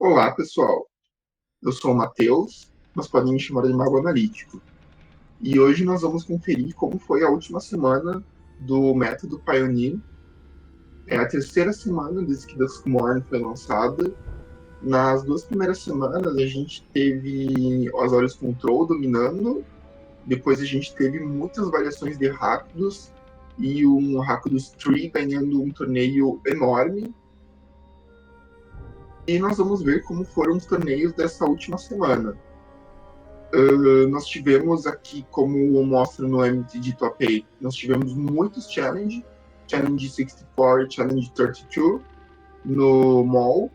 Olá, pessoal. Eu sou o Matheus, mas podem me chamar de Mago Analítico. E hoje nós vamos conferir como foi a última semana do método Pioneer. É a terceira semana desde que Dusk Morn foi lançada. Nas duas primeiras semanas a gente teve o Azorius Control dominando, depois a gente teve muitas variações de Rakdos e um Rakdos Tree ganhando um torneio enorme. E nós vamos ver como foram os torneios dessa última semana. Nós tivemos aqui, como mostra no MTG Top 8, nós tivemos muitos Challenge 64 e Challenge 32 no mall,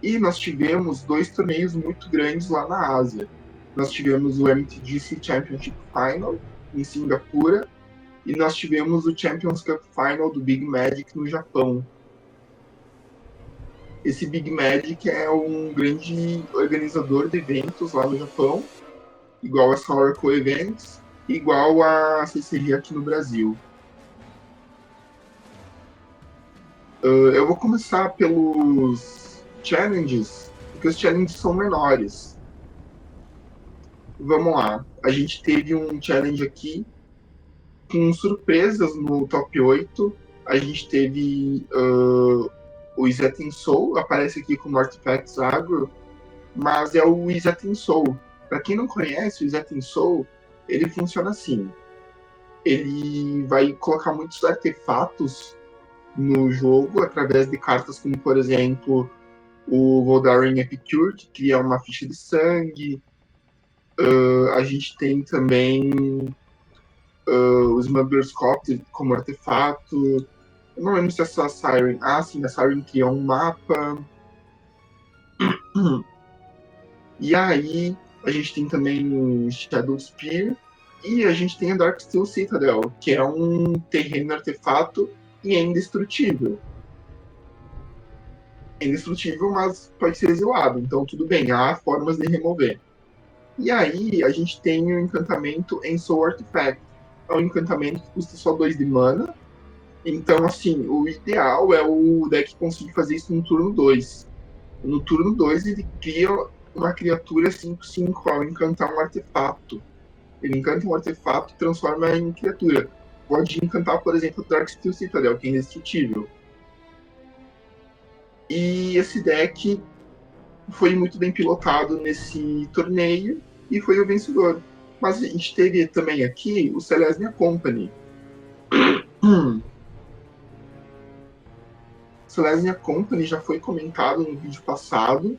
e nós tivemos dois torneios muito grandes lá na Ásia. Nós tivemos o MTGC Championship Final em Singapura, e nós tivemos o Champions Cup Final do Big Magic no Japão. Esse Big Magic é um grande organizador de eventos lá no Japão, igual essa Oracle Events, igual a CCG aqui no Brasil. Eu vou começar pelos challenges, porque os challenges são menores. Vamos lá. A gente teve um challenge aqui com surpresas no top 8. A gente teve o Izeten Soul, aparece aqui como Artifacts Agro, mas é o Izeten Soul. Para quem não conhece, o Izeten Soul, ele funciona assim. Ele vai colocar muitos artefatos no jogo através de cartas como, por exemplo, o Voldaren Epicure, que cria uma ficha de sangue. A gente tem também o Smuggler's Copter como artefato. Eu não lembro se é só a Siren. Ah, sim, a Siren cria um mapa. E aí, a gente tem também o Shadow Spear. E a gente tem a Darksteel Citadel, que é um terreno artefato e é indestrutível. É indestrutível, mas pode ser exilado. Então, tudo bem, há formas de remover. E aí, a gente tem o encantamento Ensoul Artifact. É um encantamento que custa só 2 de mana. Então, assim, o ideal é o deck conseguir fazer isso no turno 2. No turno 2 ele cria uma criatura 5/5 ao encantar um artefato. Ele encanta um artefato e transforma em criatura. Pode encantar, por exemplo, o Darksteel Citadel, que é indestrutível. E esse deck foi muito bem pilotado nesse torneio e foi o vencedor. Mas a gente teve também aqui o Selesnya Company. Selesnya Company já foi comentado no vídeo passado.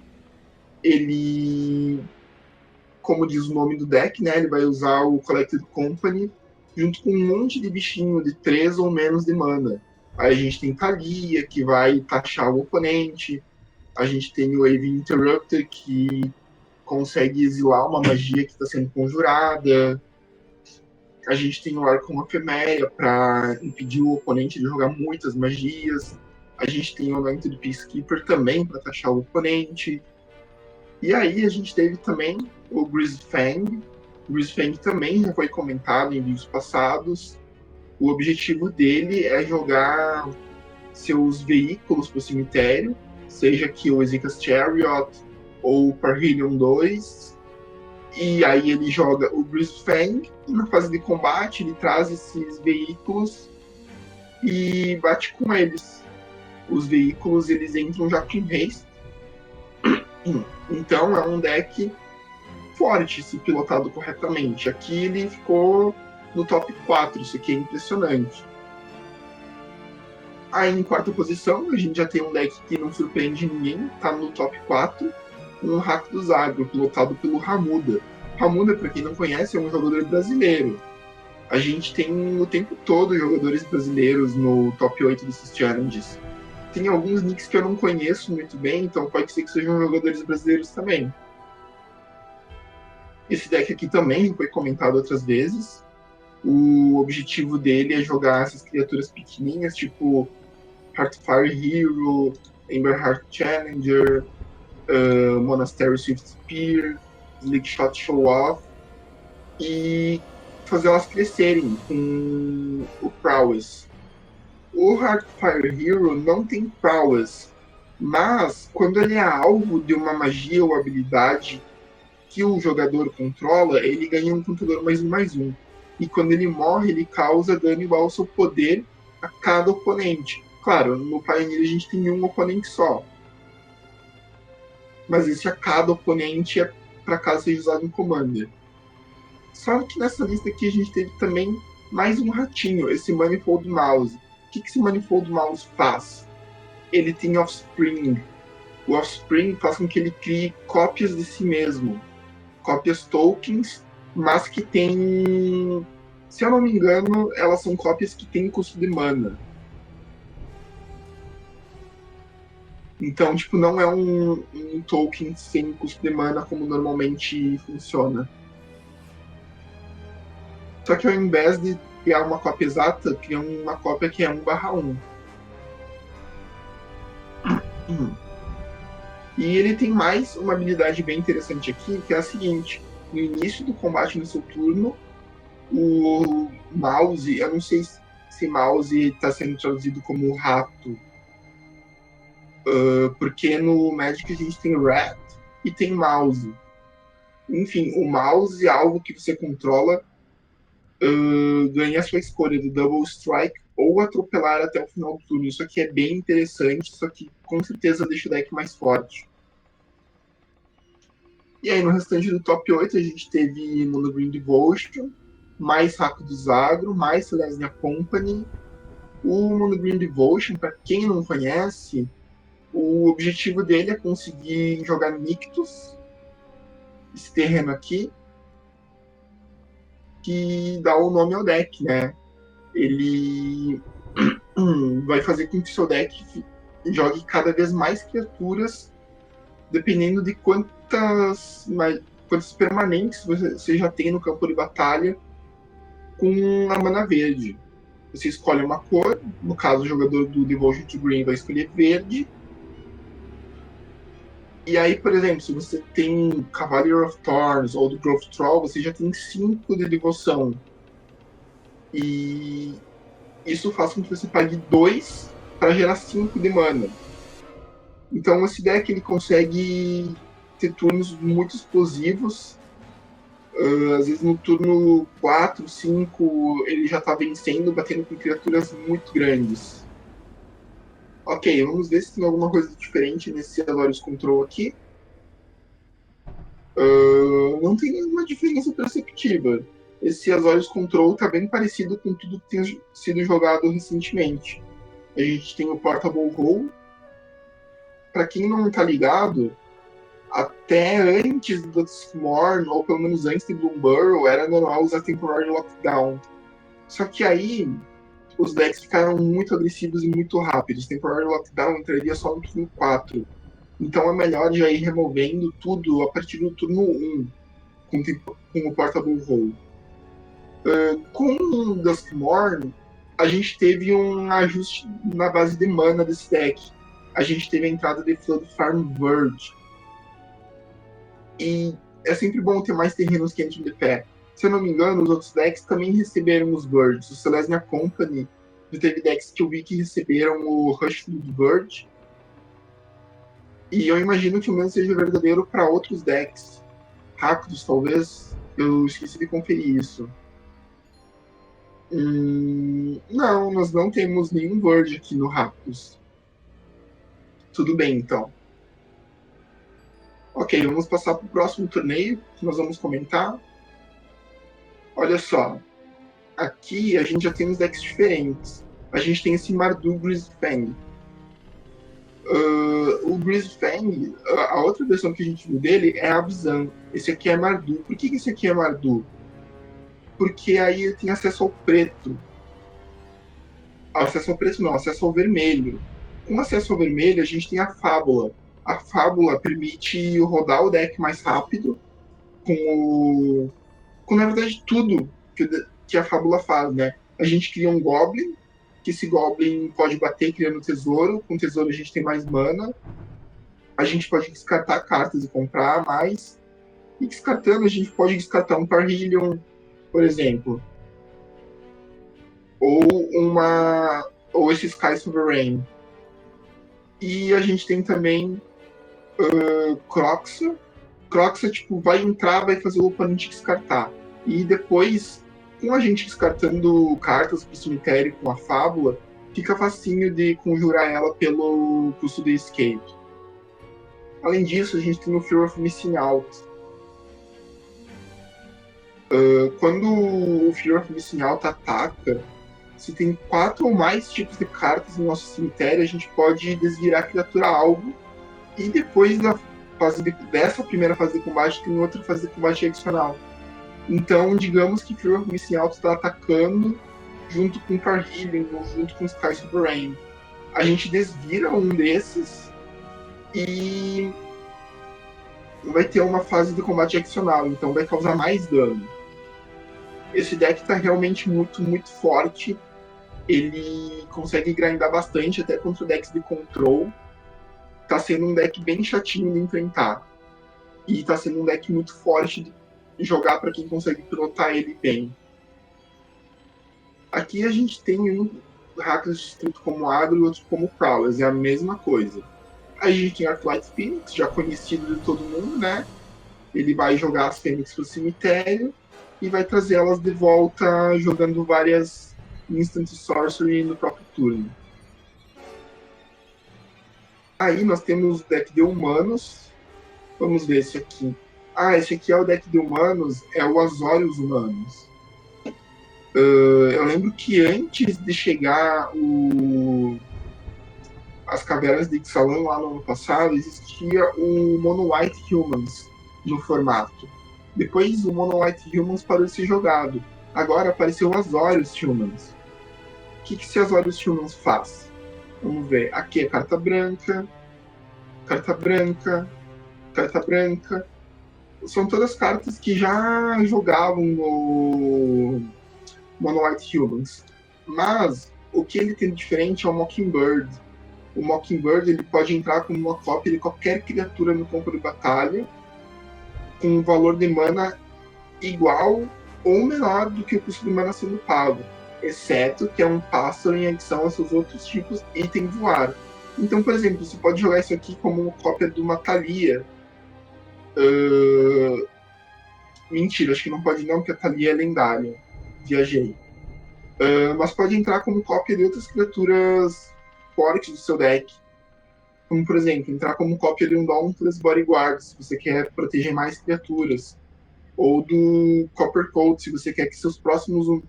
Ele, como diz o nome do deck, né, ele vai usar o Collected Company junto com um monte de bichinho de 3 ou menos de mana. Aí a gente tem Thalia, que vai taxar o oponente. A gente tem o Wave Interrupter, que consegue exilar uma magia que está sendo conjurada. A gente tem o Arcon Efeméria para impedir o oponente de jogar muitas magias. A gente tem o Anointed Peacekeeper também para taxar o oponente. E aí a gente teve também o Grizzfang. O Grizzfang também já foi comentado em vídeos passados. O objetivo dele é jogar seus veículos para o cemitério, seja que o Ezekiel's Chariot ou o Parhelion 2. E aí ele joga o Grizzfang e na fase de combate ele traz esses veículos e bate com eles. Os veículos eles entram já com haste. Então é um deck forte se pilotado corretamente. Aqui ele ficou no top 4, isso aqui é impressionante. Aí em quarta posição a gente já tem um deck que não surpreende ninguém, tá no top 4, um Hack do Zagro, pilotado pelo Ramuda. Ramuda, para quem não conhece, é um jogador brasileiro. A gente tem o tempo todo jogadores brasileiros no top 8 desses challenges. Tem alguns nicks que eu não conheço muito bem, então pode ser que sejam jogadores brasileiros também. Esse deck aqui também foi comentado outras vezes. O objetivo dele é jogar essas criaturas pequenininhas, tipo Heartfire Hero, Emberheart Challenger, Monastery Swift Spear, Slickshot Show Off, e fazer elas crescerem com o Prowess. O Heartfire Hero não tem Prowess, Mas, quando ele é alvo de uma magia ou habilidade que o jogador controla, ele ganha um contador +1/+1. E quando ele morre, ele causa dano igual ao seu poder a cada oponente. Claro, no Pioneer a gente tem um oponente só. Mas esse a cada oponente é para caso seja usado em Commander. Só que nessa lista aqui a gente teve também mais um ratinho, esse Manifold Mouse. O que esse Manifold Mouse faz? Ele tem Offspring. O Offspring faz com que ele crie cópias de si mesmo. Cópias tokens, mas que tem... Se eu não me engano, elas são cópias que têm custo de mana. Então, tipo, não é um token sem custo de mana como normalmente funciona. Só que ao invés de criar uma cópia exata, cria uma cópia que é 1/1. E ele tem mais uma habilidade bem interessante aqui, que é a seguinte: no início do combate no seu turno, o mouse, eu não sei se mouse está sendo traduzido como rato, porque no Magic a gente tem rat e tem mouse. Enfim, o mouse é algo que você controla, ganha a sua escolha do Double Strike ou atropelar até o final do turno. Isso aqui é bem interessante, só que com certeza deixa o deck mais forte. E aí no restante do top 8 a gente teve Mono Green Devotion, mais Rakdos Agro, mais Selesnya Company. O Mono Green Devotion, para quem não conhece, o objetivo dele é conseguir jogar Nictus, esse terreno aqui, que dá o nome ao deck, né? Ele vai fazer com que seu deck jogue cada vez mais criaturas, dependendo de quantas permanentes você já tem no campo de batalha com a mana verde. Você escolhe uma cor, no caso o jogador do Devotion to Green vai escolher verde. E aí, por exemplo, se você tem Cavalier of Thorns ou do Growth Troll, você já tem 5 de devoção. E isso faz com que você pague 2 para gerar 5 de mana. Então esse deck ele consegue ter turnos muito explosivos. Às vezes no turno 4, 5, ele já tá vencendo, batendo com criaturas muito grandes. Ok, vamos ver se tem alguma coisa diferente nesse Azorius Control aqui. Não tem nenhuma diferença perceptível. Esse Azorius Control tá bem parecido com tudo que tem sido jogado recentemente. A gente tem o Portable Hole. Para quem não tá ligado, até antes do Duskmourn, ou pelo menos antes de Bloomburrow, era normal usar Temporary Lockdown. Só que aí, os decks ficaram muito agressivos e muito rápidos. Temporary Lockdown entraria só no turno 4. Então é melhor já ir removendo tudo a partir do turno 1, com o Portable Hole. Com o Duskmourn, a gente teve um ajuste na base de mana desse deck. A gente teve a entrada de Flood Farm Verge. E é sempre bom ter mais terrenos que entram de pé. Se eu não me engano, os outros decks também receberam os Birds. O Selesnya Company já teve decks que eu vi que receberam o Rush Flood Bird. E eu imagino que o mesmo seja verdadeiro para outros decks. Rakdos, talvez. Eu esqueci de conferir isso. Não, nós não temos nenhum Bird aqui no Rakdos. Tudo bem, então. Ok, vamos passar para o próximo torneio que nós vamos comentar. Olha só, aqui a gente já tem uns decks diferentes. A gente tem esse Mardu Greasefang. O Greasefang, a outra versão que a gente viu dele é a Abzan. Esse aqui é Mardu. Por que esse aqui é Mardu? Porque aí ele tem acesso ao preto. Acesso ao preto não, acesso ao vermelho. Com acesso ao vermelho, a gente tem a Fábula. A Fábula permite rodar o deck mais rápido com na verdade, tudo que a Fábula faz, né? A gente cria um Goblin, que esse Goblin pode bater criando tesouro. Com tesouro a gente tem mais mana. A gente pode descartar cartas e comprar mais. E descartando, a gente pode descartar um Parhelion, por exemplo. Ou esse Sky Sovereign. E a gente tem também Croxa. Croxa, tipo, vai entrar, vai fazer o oponente descartar. E depois, com a gente descartando cartas pro cemitério com a fábula, fica facinho de conjurar ela pelo custo de escape. Além disso, a gente tem o Fear of Missing Out. Quando o Fear of Missing Out ataca, se tem 4 ou mais tipos de cartas no nosso cemitério, a gente pode desvirar a criatura alvo. E depois dessa primeira fase de combate, tem outra fase de combate adicional. Então, digamos que Fear of Missing Out está atacando junto com Car Healing ou junto com Sky Super Rain. A gente desvira um desses e vai ter uma fase de combate adicional, então vai causar mais dano. Esse deck está realmente muito, muito forte. Ele consegue grindar bastante até contra decks de control. Tá sendo um deck bem chatinho de enfrentar. E tá sendo um deck muito forte de jogar para quem consegue pilotar ele bem. Aqui a gente tem um hackers escrito como agro e outro como prowlers, é a mesma coisa. Aí a gente tem Arclight Phoenix, já conhecido de todo mundo, né? Ele vai jogar as Fênix pro cemitério e vai trazê-las de volta jogando várias Instant Sorcery no próprio turno. Aí nós temos o deck de humanos. Vamos ver esse aqui. Esse aqui é o deck de humanos, é o Azorius Humanos. Eu lembro que antes de chegar as cavernas de Ixalan lá no ano passado, existia o Mono White Humans no formato. Depois o Mono White Humans parou de ser jogado. Agora apareceu o Azorius Humans. O que esse Azorius Humans faz? Vamos ver. Aqui é carta branca, carta branca, carta branca. São todas cartas que já jogavam no Mono White Humans. Mas o que ele tem de diferente é o Mockingbird. O Mockingbird ele pode entrar como uma cópia de qualquer criatura no campo de batalha com um valor de mana igual ou menor do que o custo de mana sendo pago, exceto que é um pássaro em adição a seus outros tipos e tem voar. Então, por exemplo, você pode jogar isso aqui como uma cópia de uma Thalia. Mentira, acho que não pode não, porque a Thalia é lendária. Viajei. Mas pode entrar como cópia de outras criaturas fortes do seu deck. Como, por exemplo, entrar como cópia de um Dauntless Bodyguard, se você quer proteger mais criaturas. Ou do Copper Coat, se você quer que seus próximos.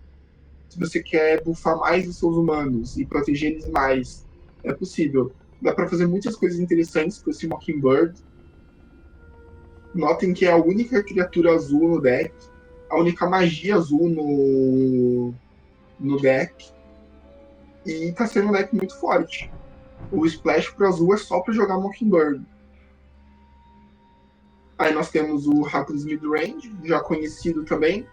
Se você quer buffar mais os seus humanos e proteger eles mais. É possível. Dá para fazer muitas coisas interessantes com esse Mockingbird. Notem que é a única criatura azul no deck, a única magia azul no deck. E tá sendo um deck muito forte. O Splash pro azul é só para jogar Mockingbird. Aí nós temos o Rakdos Midrange, já conhecido também.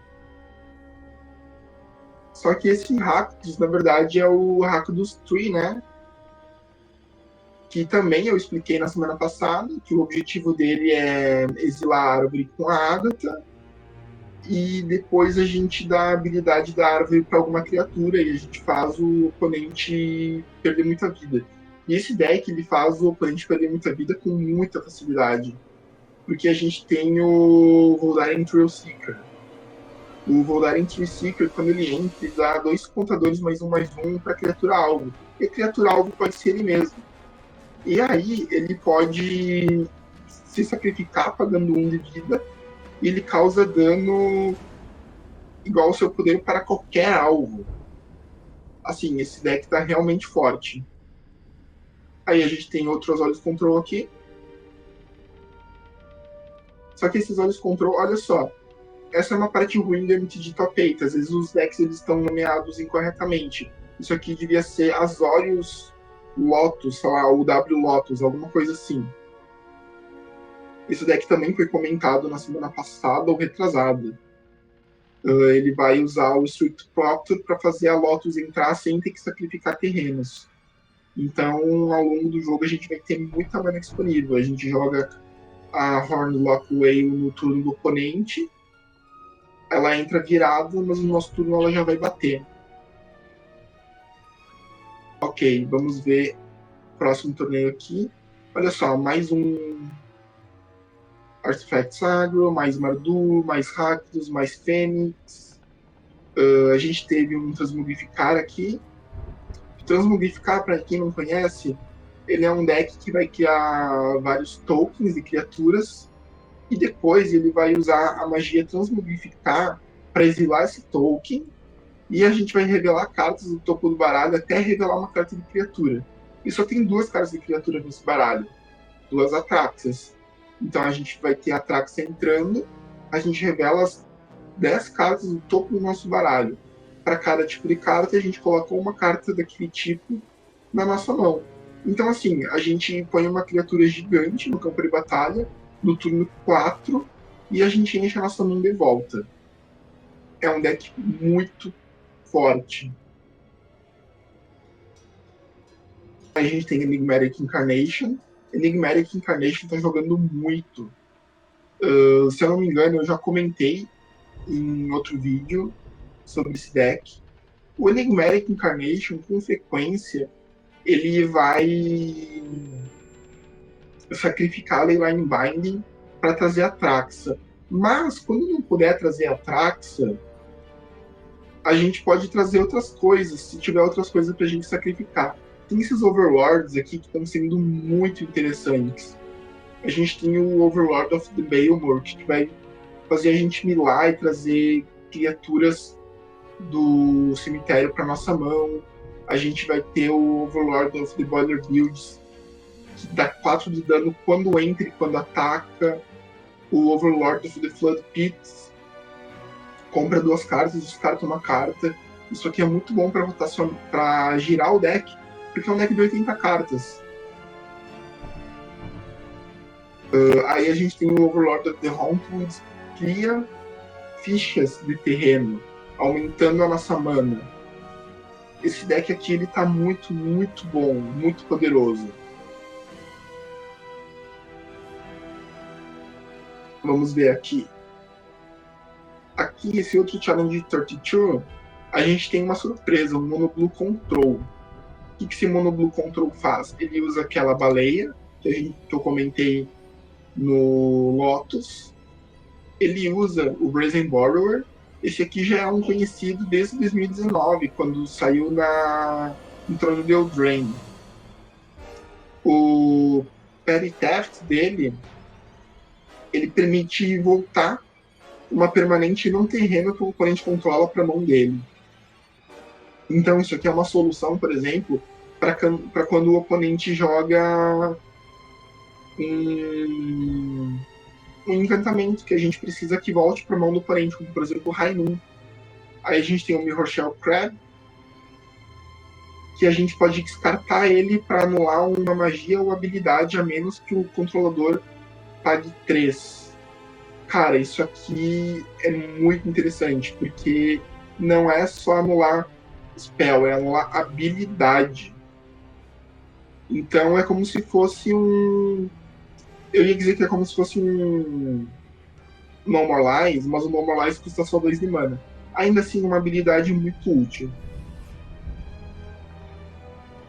Só que esse Rakdos, na verdade, é o Rakdos Tree, né? Que também eu expliquei na semana passada, que o objetivo dele é exilar a árvore com a Ágata, e depois a gente dá a habilidade da árvore para alguma criatura e a gente faz o oponente perder muita vida. E esse deck ele faz o oponente perder muita vida com muita facilidade, porque a gente tem o Voldaren Trail Seeker. O Voldaren Trail Seeker, quando ele entra, ele dá 2 contadores mais um para criatura alvo. E a criatura alvo pode ser ele mesmo. E aí ele pode se sacrificar pagando 1 de vida e ele causa dano igual ao seu poder para qualquer alvo. Assim, esse deck tá realmente forte. Aí a gente tem outros olhos control aqui. Só que esses olhos control, olha só. Essa é uma parte ruim do MTG Top 8. Às vezes os decks eles estão nomeados incorretamente. Isso aqui devia ser Azorius Lotus, sei lá, o W Lotus, alguma coisa assim. Esse deck também foi comentado na semana passada ou retrasada. Ele vai usar o Strict Proctor para fazer a Lotus entrar sem ter que sacrificar terrenos. Então, ao longo do jogo, a gente vai ter muita mana disponível. A gente joga a Hornlock Whale no turno do oponente, ela entra virada, mas no nosso turno ela já vai bater. Ok, vamos ver próximo torneio aqui. Olha só, mais um Artifacts Agro, mais Mardu, mais Rakdos, mais Fênix. A gente teve um Transmogrificar aqui. Transmogrificar, para quem não conhece, ele é um deck que vai criar vários tokens e criaturas, e depois ele vai usar a magia Transmogrificar para exilar esse token, e a gente vai revelar cartas do topo do baralho até revelar uma carta de criatura. E só tem 2 cartas de criatura nesse baralho, 2 Atraxas. Então a gente vai ter a Atraxa entrando, a gente revela as 10 cartas do topo do nosso baralho. Para cada tipo de carta, a gente colocou uma carta daquele tipo na nossa mão. Então, assim, a gente põe uma criatura gigante no campo de batalha, no turno 4, e a gente enche a nossa mão de volta. É um deck muito forte. A gente tem Enigmatic Incarnation. Enigmatic Incarnation está jogando muito. Se eu não me engano, eu já comentei em outro vídeo sobre esse deck. O Enigmatic Incarnation, com frequência, ele vai sacrificar a Leyline Binding para trazer a Traxa. Mas, quando não puder trazer a Traxa, a gente pode trazer outras coisas, se tiver outras coisas para a gente sacrificar. Tem esses Overlords aqui que estão sendo muito interessantes. A gente tem o Overlord of the Baelmore, que vai fazer a gente milar e trazer criaturas do cemitério para nossa mão. A gente vai ter o Overlord of the Boiler Builds, que dá 4 de dano quando entra e quando ataca. O Overlord of the Flood Pits, compra 2 cartas, descarta uma carta. Isso aqui é muito bom para rotação, para girar o deck, porque é um deck de 80 cartas. Aí a gente tem o Overlord of the Hauntwoods, cria fichas de terreno, aumentando a nossa mana. Esse deck aqui ele tá muito, muito bom, muito poderoso. Vamos ver aqui. Aqui, esse outro Challenge 32, a gente tem uma surpresa, um Mono Blue Control. O que esse Mono Blue Control faz? Ele usa aquela baleia que eu comentei no Lotus. Ele usa o Brazen Borrower. Esse aqui já é um conhecido desde 2019, quando saiu no Trono de Eldraine. O Petty Theft dele, ele permite voltar uma permanente num terreno que o oponente controla para a mão dele. Então isso aqui é uma solução, por exemplo, para quando o oponente joga um encantamento que a gente precisa que volte para a mão do oponente, como por exemplo o Rainun. Aí a gente tem o Mirror Shell Crab, que a gente pode descartar ele para anular uma magia ou habilidade a menos que o controlador pague 3. Cara, isso aqui é muito interessante, porque não é só anular spell, é anular habilidade. Então é como se fosse um. Eu ia dizer que é como se fosse um Normalize, mas o Normalize custa só 2 de mana. Ainda assim, uma habilidade muito útil.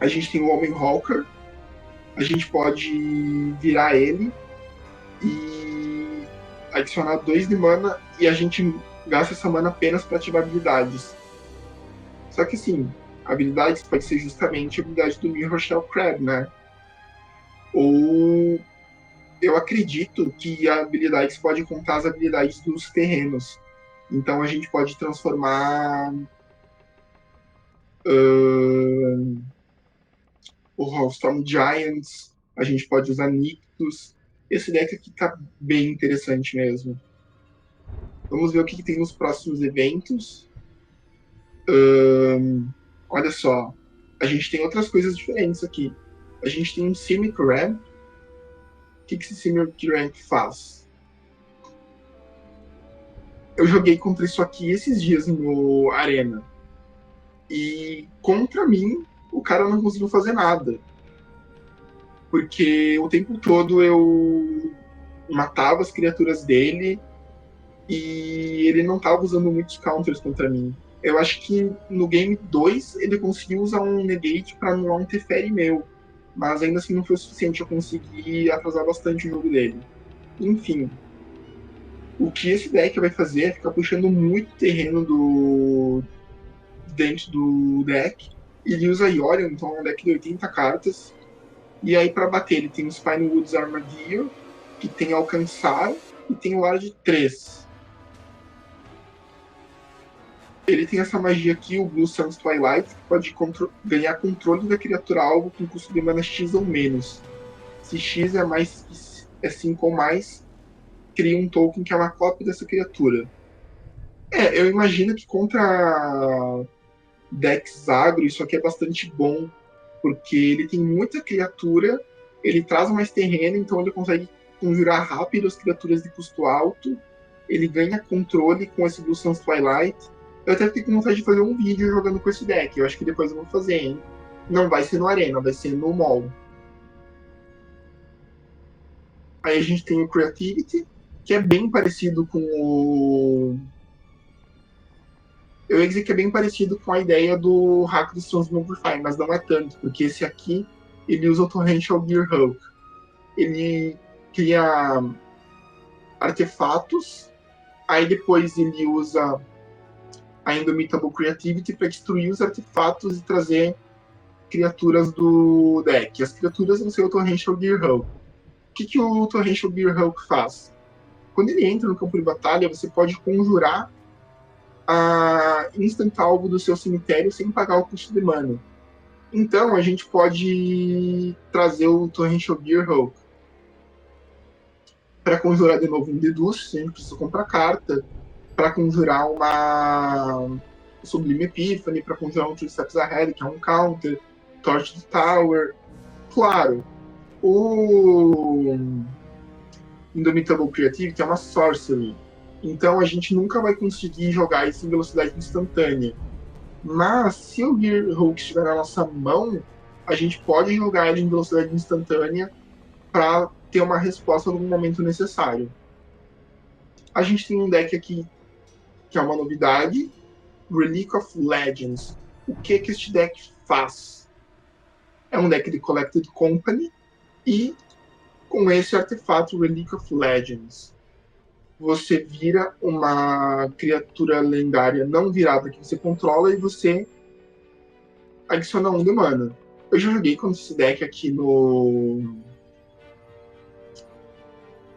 A gente tem o Homem Hawker, a gente pode virar ele e adicionar 2 de mana e a gente gasta essa mana apenas para ativar habilidades. Só que assim, habilidades pode ser justamente a habilidade do Mirror Shell Crab, né? Ou eu acredito que a habilidades pode contar as habilidades dos terrenos. Então a gente pode transformar o Hellstorm Giants, a gente pode usar Nictus. Esse deck aqui tá bem interessante mesmo. Vamos ver o que tem nos próximos eventos. Olha só, a gente tem outras coisas diferentes aqui. A gente tem um Simic Ramp. O que esse Simic Ramp faz? Eu joguei contra isso aqui esses dias no Arena. E contra mim, o cara não conseguiu fazer nada. Porque o tempo todo eu matava as criaturas dele e ele não estava usando muitos counters contra mim. Eu acho que no game 2 ele conseguiu usar um negate para anular um Teferi meu. mas ainda assim não foi o suficiente. Eu consegui atrasar bastante o jogo dele. Enfim, o que esse deck vai fazer é ficar puxando muito terreno dentro do deck. Ele usa Yorion, então é um deck de 80 cartas. E aí, para bater, ele tem o Spinewoods Armadillo, que tem Alcançar, e tem o Lar de 3. Ele tem essa magia aqui, o Blue Sun's Twilight, que pode ganhar controle da criatura alvo com custo de mana X ou menos. Se X é 5 ou mais, cria um token que é uma cópia dessa criatura. Eu imagino que contra decks agro isso aqui é bastante bom, porque ele tem muita criatura, ele traz mais terreno, então ele consegue conjurar rápido as criaturas de custo alto, ele ganha controle com esse Blue Sun's Twilight. Eu até fiquei com vontade de fazer um vídeo jogando com esse deck, eu acho que depois eu vou fazer, hein? Não vai ser no Arena, vai ser no Mall. Aí a gente tem o Creativity, que é bem parecido com o. Eu ia dizer que é bem parecido com a ideia do hack do Stones Mobilify, mas não é tanto, porque esse aqui ele usa o Torrential Gear Hulk. Ele cria artefatos, aí depois ele usa a Indomitable Creativity para destruir os artefatos e trazer criaturas do deck. As criaturas vão ser o Torrential Gear Hulk. O que o Torrential Gear Hulk faz? Quando ele entra no campo de batalha, você pode conjurar a instant alvo do seu cemitério sem pagar o custo de mana. Então a gente pode trazer o Torrential Gear Hulk para conjurar de novo um Deduce, a gente precisa comprar carta, para conjurar uma Sublime Epiphany, para conjurar um Two Steps Ahead, que é um counter, Torch the Tower. Claro, o Indomitable Creativity é uma sorcery, então a gente nunca vai conseguir jogar isso em velocidade instantânea. Mas se o Gear Hulk estiver na nossa mão, a gente pode jogar ele em velocidade instantânea para ter uma resposta no momento necessário. A gente tem um deck aqui que é uma novidade, Relic of Legends. O que este deck faz? É um deck de Collected Company e com esse artefato Relic of Legends você vira uma criatura lendária não virada que você controla e você adiciona um de mana. Eu já joguei com esse deck aqui no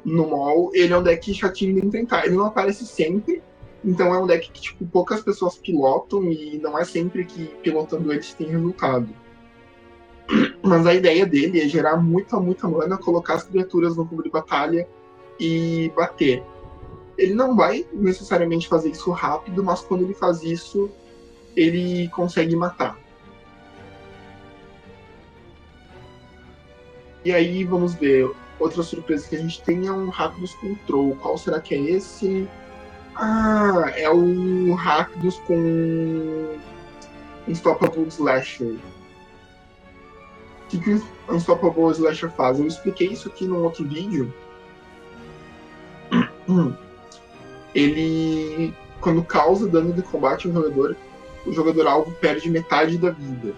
mall. Ele é um deck chatinho de enfrentar. Ele não aparece sempre, então é um deck que tipo, poucas pessoas pilotam e não é sempre que pilotando ele tem resultado. Mas a ideia dele é gerar muita mana, colocar as criaturas no campo de batalha e bater. Ele não vai necessariamente fazer isso rápido, mas quando ele faz isso, ele consegue matar. E aí, vamos ver. Outra surpresa que a gente tem é um Rakdos Control. Qual será que é esse? Ah, é o Rakdos com Unstoppable Slasher. O que o Unstoppable Slasher faz? Eu expliquei isso aqui num outro vídeo. Ele, quando causa dano de combate ao jogador, o jogador alvo perde metade da vida.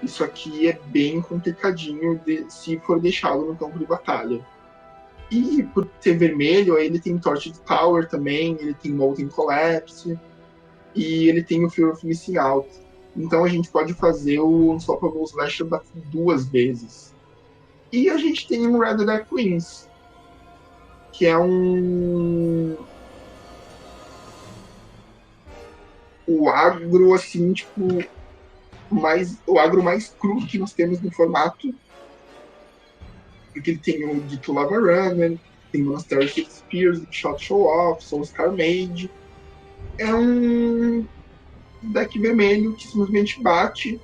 Isso aqui é bem complicadinho se for deixado no campo de batalha. E por ser vermelho, ele tem Torch Tower também, ele tem Molten Collapse, e ele tem o Fear of Missing Out. Então a gente pode fazer o Unstoppable Slasher bater 2 vezes. E a gente tem o Red Dead Queens, que é o agro, assim, tipo, o agro mais cru que nós temos no formato. Porque ele tem o Dito Lava Runner, tem Monastery Six Spears, Shot Show Off, Soul Scar Mage. É um deck vermelho que simplesmente bate.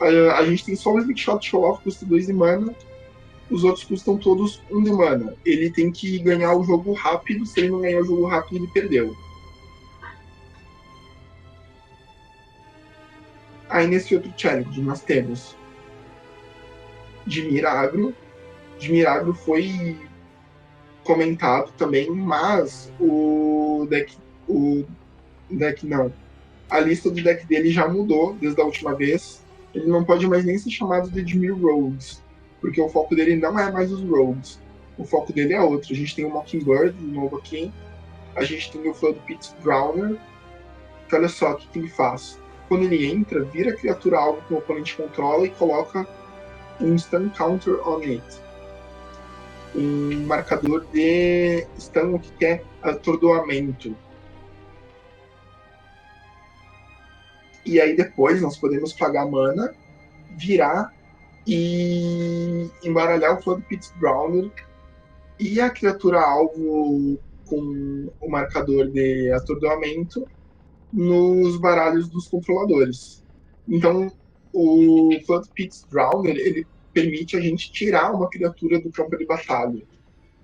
A gente tem só o Slick Shot Show Off, custa 2 de mana. Os outros custam todos 1 de mana. Ele tem que ganhar o jogo rápido. Se ele não ganhar o jogo rápido, ele perdeu. Aí nesse outro challenge nós temos Dimir Agro. Dimir Agro foi comentado também, mas o deck não. A lista do deck dele já mudou desde a última vez. ele não pode mais nem ser chamado de Dimir Rogues, porque o foco dele não é mais os Rogues. O foco dele é outro. A gente tem o Mockingbird, de novo aqui. A gente tem o Flood Pit Drowner, que olha só o que ele faz. Quando ele entra, vira a criatura alvo que o oponente controla e coloca um stun counter on it. Um marcador de stun, o que é atordoamento. E aí depois nós podemos pagar mana, virar e embaralhar o Flood Pit Drowner e a criatura alvo com o marcador de atordoamento nos baralhos dos controladores. Então, o Flood Pit Drowner ele permite a gente tirar uma criatura do campo de batalha.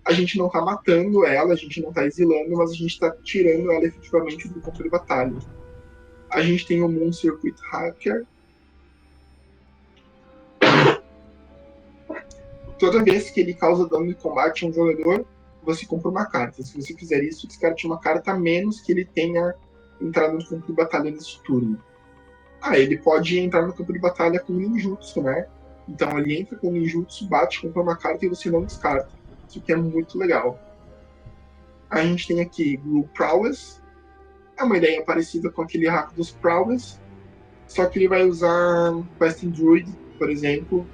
A gente não está matando ela, a gente não está exilando, mas a gente está tirando ela efetivamente do campo de batalha. A gente tem o Moon Circuit Hacker. Toda vez que ele causa dano de combate a um jogador, você compra uma carta. Se você fizer isso, descarte uma carta a menos que ele tenha entrado no campo de batalha nesse turno. Ele pode entrar no campo de batalha com ninjutsu, né? Então ele entra com ninjutsu, bate, compra uma carta e você não descarta. Isso aqui é muito legal. A gente tem aqui Group Prowess. É uma ideia parecida com aquele hack dos Prowess, só que ele vai usar Questing Druid, por exemplo.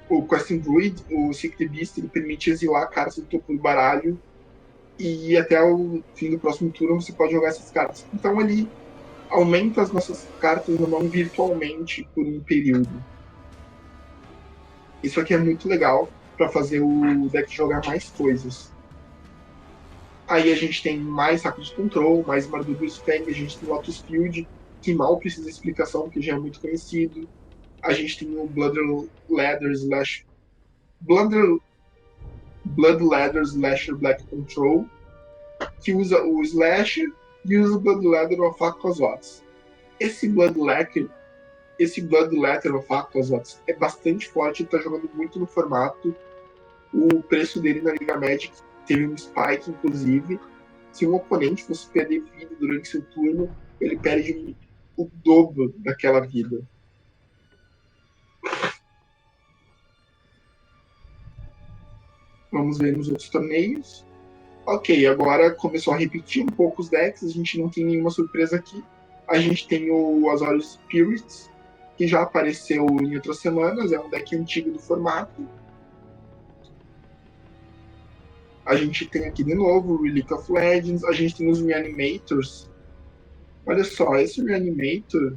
O Questing Druid, o Secret Beast, ele permite exilar cartas do topo do baralho e até o fim do próximo turno você pode jogar essas cartas. Então ele aumenta as nossas cartas na mão virtualmente por um período. Isso aqui é muito legal para fazer o deck jogar mais coisas. Aí a gente tem mais saco de control, mais Mardu do Spec, a gente tem o Lotus Field, que mal precisa de explicação, porque já é muito conhecido. A gente tem o Blood Ladder Slasher Black Control, que usa o Slasher e usa o Blood Ladder of Aquazots. Esse Blood Ladder of Aquazots é bastante forte, está jogando muito no formato. O preço dele na Liga Magic teve um spike, inclusive. Se um oponente fosse perder vida durante seu turno, ele perde o dobro daquela vida. Vamos ver nos outros torneios. Ok, agora começou a repetir um pouco os decks, a gente não tem nenhuma surpresa aqui. A gente tem o Azorius Spirits, que já apareceu em outras semanas, é um deck antigo do formato. A gente tem aqui de novo o Relic of Legends, a gente tem os Reanimators. Olha só, esse Reanimator,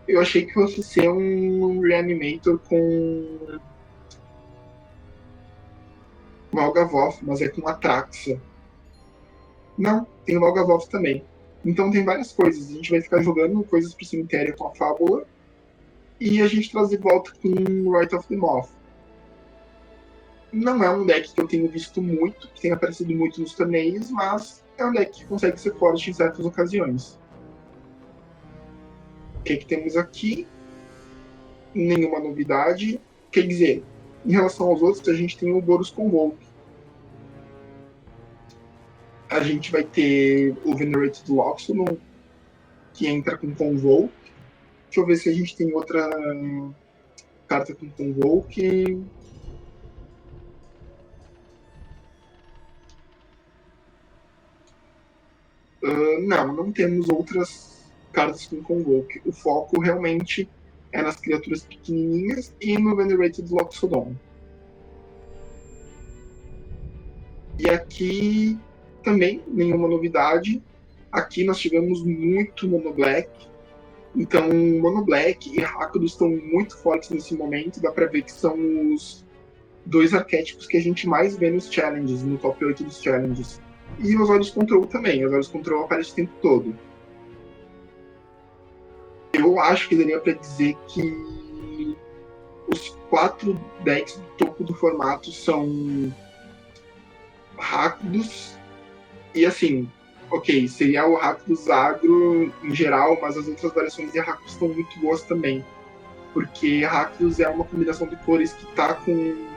eu achei que fosse ser um Reanimator com Malgavoth, mas é com Atraxa. Não, tem o Malgavoth também. Então tem várias coisas. A gente vai ficar jogando coisas pro cemitério com a Fábula e a gente traz de volta com Rite of the Moth. Não é um deck que eu tenho visto muito, que tem aparecido muito nos torneios, mas é um deck que consegue ser forte em certas ocasiões. O que temos aqui? Nenhuma novidade. Quer dizer, em relação aos outros, a gente tem o Boros Convoke. A gente vai ter o Venerated Loxodon, que entra com Convoke. Deixa eu ver se a gente tem outra carta com Convoke. Não temos outras cartas com Convoke. O foco realmente é nas criaturas pequenininhas e no Venerated Loxodon. E aqui também nenhuma novidade. Aqui nós tivemos muito Mono Black. Então, Mono Black e Rakdos estão muito fortes nesse momento. Dá pra ver que são os dois arquétipos que a gente mais vê nos challenges, no top 8 dos challenges. E os Olhos Control também. Os Olhos Control aparecem o tempo todo. Eu acho que daria pra dizer que os 4 decks do topo do formato são Rakdos. E assim, ok, seria o Rakdos agro em geral, mas as outras variações de Rakdos estão muito boas também. Porque Rakdos é uma combinação de cores que está com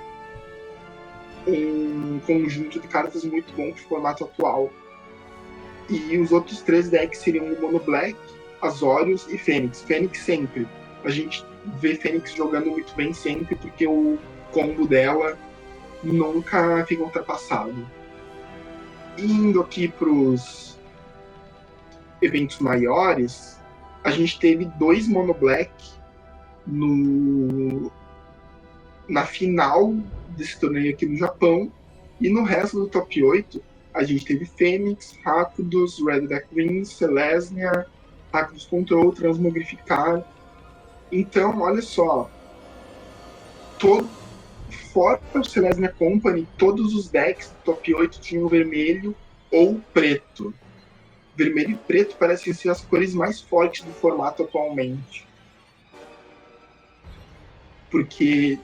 um conjunto de cartas muito bom pro formato atual. E os outros 3 decks seriam o Mono Black, Azorius e Fênix. Fênix sempre. A gente vê Fênix jogando muito bem sempre, porque o combo dela nunca fica ultrapassado. Indo aqui para os eventos maiores, a gente teve 2 Mono Black na final desse torneio aqui no Japão, e no resto do top 8 a gente teve Fênix, Rakdos, Red Deck Wings, Selesnya, Rakdos Control, Transmogrificar. Então, olha só, fora o Selesnya Company, todos os decks do top 8 tinham vermelho ou preto. Vermelho e preto parecem ser as cores mais fortes do formato atualmente. Porque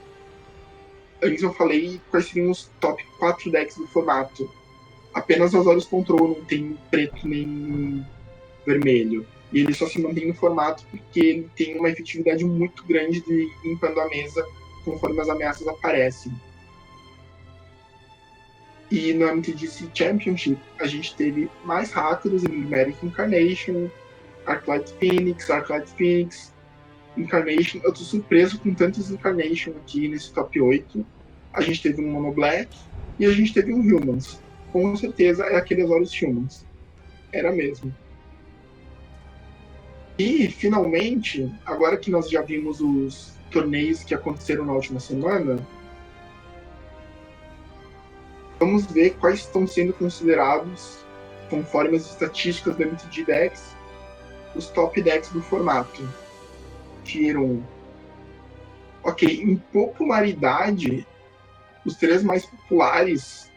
antes eu falei quais seriam os top 4 decks do formato. Apenas as Azorius Control não tem preto nem vermelho. E ele só se mantém no formato porque ele tem uma efetividade muito grande de ir limpando a mesa conforme as ameaças aparecem. E no MTGC Championship a gente teve mais Rakdos, Enigmatic Incarnation, Arclight Phoenix, Incarnation. Eu tô surpreso com tantos Incarnation aqui nesse top 8. A gente teve um Mono Black e a gente teve um Humans. Com certeza é aqueles olhos Humans. Era mesmo. E, finalmente, agora que nós já vimos os torneios que aconteceram na última semana, vamos ver quais estão sendo considerados, conforme as estatísticas do MTG Decks, os top decks do formato. Tier 1. Ok, em popularidade, os 3 mais populares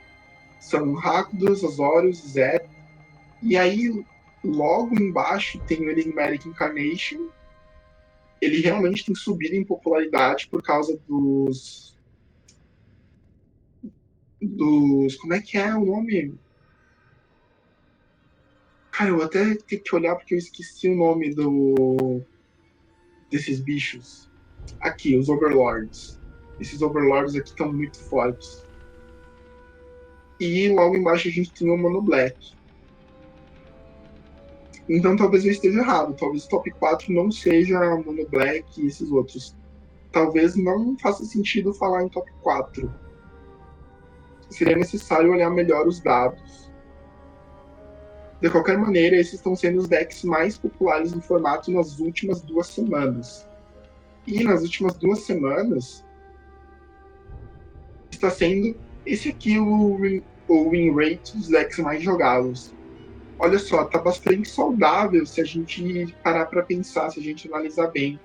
são Rakdos, Azorius, Zed. E aí, logo embaixo, tem o Enigmatic Incarnation. Ele realmente tem subido em popularidade por causa dos. Como é que é o nome? Cara, eu até tenho que olhar porque eu esqueci o nome desses bichos. Aqui, os Overlords. Esses Overlords aqui estão muito fortes. E logo embaixo a gente tem o Mono Black. Então talvez eu esteja errado. Talvez o top 4 não seja Mono Black e esses outros. Talvez não faça sentido falar em top 4. Seria necessário olhar melhor os dados. De qualquer maneira, esses estão sendo os decks mais populares do formato nas últimas 2 semanas. E nas últimas 2 semanas, está sendo esse aqui o win rate dos decks mais jogados. Olha só, tá bastante saudável se a gente parar para pensar, se a gente analisar bem.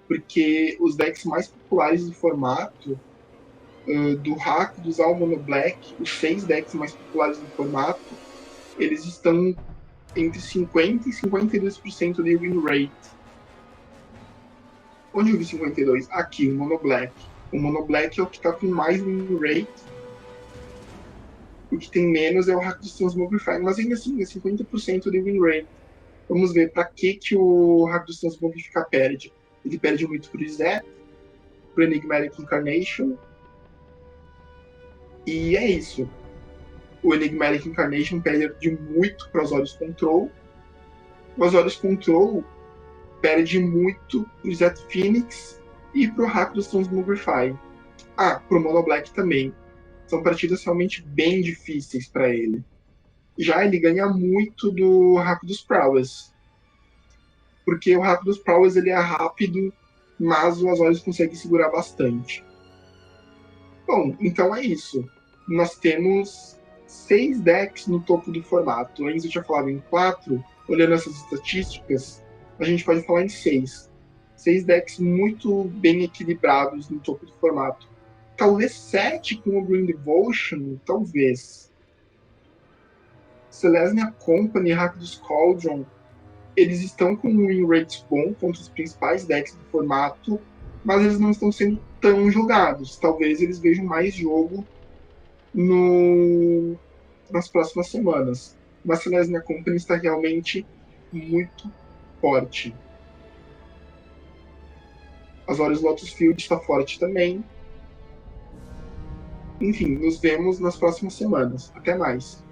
Porque os decks mais populares do formato, do Rakdos ao Mono Black, os 6 decks mais populares do formato, eles estão entre 50% e 52% de win rate. Onde eu vi 52%? Aqui, o Mono Black. O Mono Black é o que está com mais win rate. O que tem menos é o Rakdos Transmogrify. Mas ainda assim, é 50% de win rate. Vamos ver para que o Rakdos Transmogrify perde. Ele perde muito pro Zed, pro Enigmatic Incarnation. E é isso. O Enigmatic Incarnation perde muito para os Azorius Control. O Azorius Control perde muito pro Zed Phoenix e pro Rakdos Transmogrify. Pro Mono Black também. São partidas realmente bem difíceis para ele. Já ele ganha muito do Rakdos Prowess. Porque o Rakdos Prowess ele é rápido, mas o Azorius consegue segurar bastante. Bom, então é isso. Nós temos 6 decks no topo do formato. Antes eu tinha falado em 4. Olhando essas estatísticas, a gente pode falar em 6. 6 decks muito bem equilibrados no topo do formato. Talvez 7 com o Green Devotion, talvez. Selesnya Company e Rakdos Cauldron, eles estão com um win rate bom contra os principais decks do formato, mas eles não estão sendo tão jogados. Talvez eles vejam mais jogo nas próximas semanas. Mas Selesnya Company está realmente muito forte. Azorius Lotus Field está forte também. Enfim, nos vemos nas próximas semanas. Até mais.